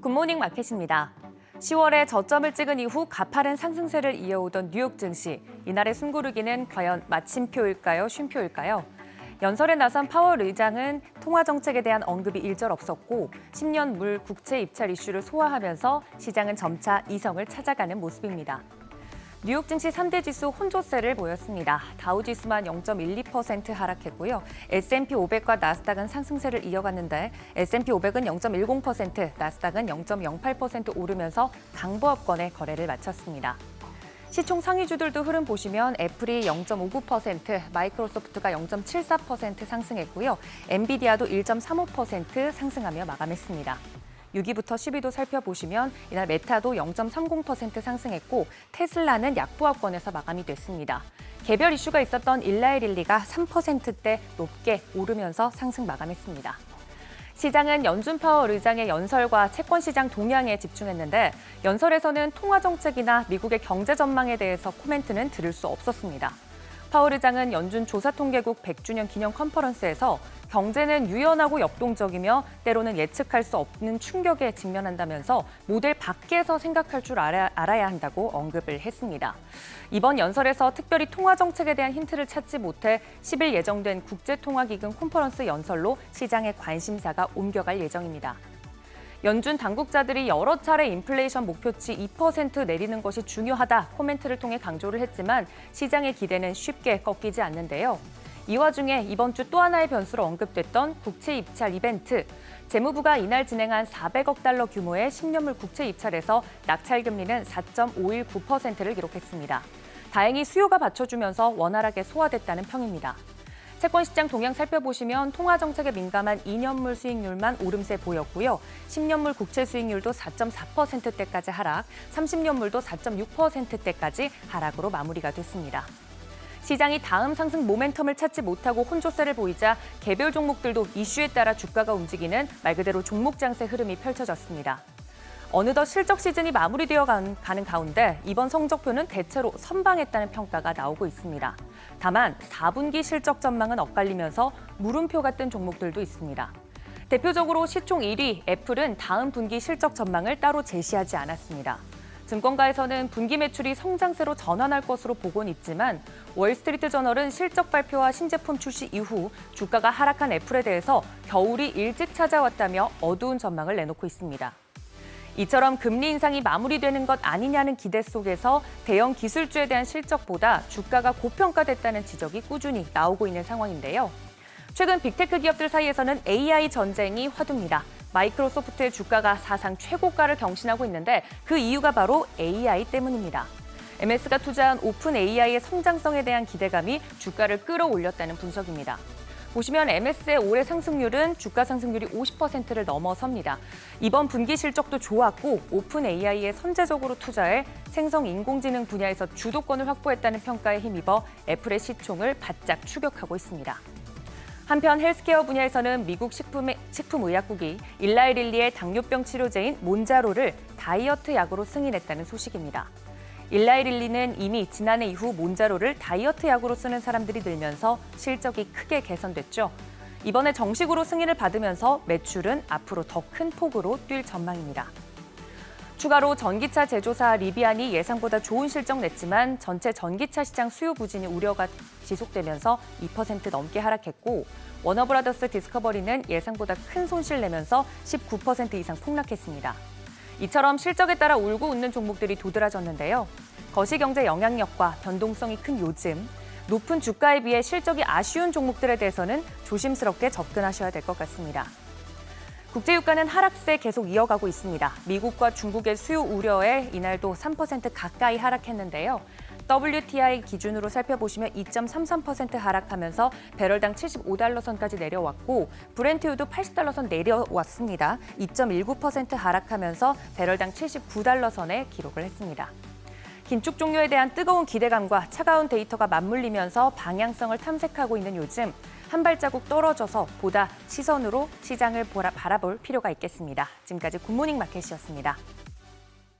굿모닝 마켓입니다. 10월에 저점을 찍은 이후 가파른 상승세를 이어오던 뉴욕 증시. 이날의 숨고르기는 과연 마침표일까요, 쉼표일까요? 연설에 나선 파월 의장은 통화 정책에 대한 언급이 일절 없었고 10년 물 국채 입찰 이슈를 소화하면서 시장은 점차 이성을 찾아가는 모습입니다. 뉴욕 증시 3대 지수 혼조세를 보였습니다. 다우지수만 0.12% 하락했고요. S&P 500과 나스닥은 상승세를 이어갔는데 S&P 500은 0.10%, 나스닥은 0.08% 오르면서 강보합권의 거래를 마쳤습니다. 시총 상위주들도 흐름 보시면 애플이 0.59%, 마이크로소프트가 0.74% 상승했고요. 엔비디아도 1.35% 상승하며 마감했습니다. 6위부터 10위도 살펴보시면 이날 메타도 0.30% 상승했고 테슬라는 약보합권에서 마감이 됐습니다. 개별 이슈가 있었던 일라이릴리가 3%대 높게 오르면서 상승 마감했습니다. 시장은 연준 파월 의장의 연설과 채권시장 동향에 집중했는데 연설에서는 통화정책이나 미국의 경제 전망에 대해서 코멘트는 들을 수 없었습니다. 파월 의장은 연준 조사통계국 100주년 기념 컨퍼런스에서 경제는 유연하고 역동적이며 때로는 예측할 수 없는 충격에 직면한다면서 모델 밖에서 생각할 줄 알아야 한다고 언급을 했습니다. 이번 연설에서 특별히 통화정책에 대한 힌트를 찾지 못해 10일 예정된 국제통화기금 컨퍼런스 연설로 시장의 관심사가 옮겨갈 예정입니다. 연준 당국자들이 여러 차례 인플레이션 목표치 2% 내리는 것이 중요하다 코멘트를 통해 강조를 했지만 시장의 기대는 쉽게 꺾이지 않는데요. 이 와중에 이번 주 또 하나의 변수로 언급됐던 국채 입찰 이벤트. 재무부가 이날 진행한 400억 달러 규모의 10년물 국채 입찰에서 낙찰 금리는 4.519%를 기록했습니다. 다행히 수요가 받쳐주면서 원활하게 소화됐다는 평입니다. 채권시장 동향 살펴보시면 통화정책에 민감한 2년물 수익률만 오름세 보였고요. 10년물 국채 수익률도 4.4%대까지 하락, 30년물도 4.6%대까지 하락으로 마무리가 됐습니다. 시장이 다음 상승 모멘텀을 찾지 못하고 혼조세를 보이자 개별 종목들도 이슈에 따라 주가가 움직이는 말 그대로 종목 장세 흐름이 펼쳐졌습니다. 어느덧 실적 시즌이 마무리되어 가는 가운데 이번 성적표는 대체로 선방했다는 평가가 나오고 있습니다. 다만 4분기 실적 전망은 엇갈리면서 물음표가 뜬 종목들도 있습니다. 대표적으로 시총 1위 애플은 다음 분기 실적 전망을 따로 제시하지 않았습니다. 증권가에서는 분기 매출이 성장세로 전환할 것으로 보고는 있지만 월스트리트 저널은 실적 발표와 신제품 출시 이후 주가가 하락한 애플에 대해서 겨울이 일찍 찾아왔다며 어두운 전망을 내놓고 있습니다. 이처럼 금리 인상이 마무리되는 것 아니냐는 기대 속에서 대형 기술주에 대한 실적보다 주가가 고평가됐다는 지적이 꾸준히 나오고 있는 상황인데요. 최근 빅테크 기업들 사이에서는 AI 전쟁이 화두입니다. 마이크로소프트의 주가가 사상 최고가를 경신하고 있는데 그 이유가 바로 AI 때문입니다. MS가 투자한 오픈 AI의 성장성에 대한 기대감이 주가를 끌어올렸다는 분석입니다. 보시면 MS의 올해 상승률은 주가 상승률이 50%를 넘어섭니다. 이번 분기 실적도 좋았고 오픈 AI에 선제적으로 투자해 생성 인공지능 분야에서 주도권을 확보했다는 평가에 힘입어 애플의 시총을 바짝 추격하고 있습니다. 한편 헬스케어 분야에서는 미국 식품의약국이 일라이릴리의 당뇨병 치료제인 몬자로를 다이어트 약으로 승인했다는 소식입니다. 일라이릴리는 이미 지난해 이후 몬자로를 다이어트 약으로 쓰는 사람들이 늘면서 실적이 크게 개선됐죠. 이번에 정식으로 승인을 받으면서 매출은 앞으로 더 큰 폭으로 뛸 전망입니다. 추가로 전기차 제조사 리비안이 예상보다 좋은 실적 냈지만 전체 전기차 시장 수요 부진이 우려가 지속되면서 2% 넘게 하락했고 워너브라더스 디스커버리는 예상보다 큰 손실 내면서 19% 이상 폭락했습니다. 이처럼 실적에 따라 울고 웃는 종목들이 도드라졌는데요. 거시경제 영향력과 변동성이 큰 요즘, 높은 주가에 비해 실적이 아쉬운 종목들에 대해서는 조심스럽게 접근하셔야 될 것 같습니다. 국제유가는 하락세 계속 이어가고 있습니다. 미국과 중국의 수요 우려에 이날도 3% 가까이 하락했는데요. WTI 기준으로 살펴보시면 2.33% 하락하면서 배럴당 75달러 선까지 내려왔고 브렌트유도 80달러 선 내려왔습니다. 2.19% 하락하면서 배럴당 79달러 선에 기록을 했습니다. 긴축 종료에 대한 뜨거운 기대감과 차가운 데이터가 맞물리면서 방향성을 탐색하고 있는 요즘 한 발자국 떨어져서 보다 시선으로 시장을 바라볼 필요가 있겠습니다. 지금까지 굿모닝 마켓이었습니다.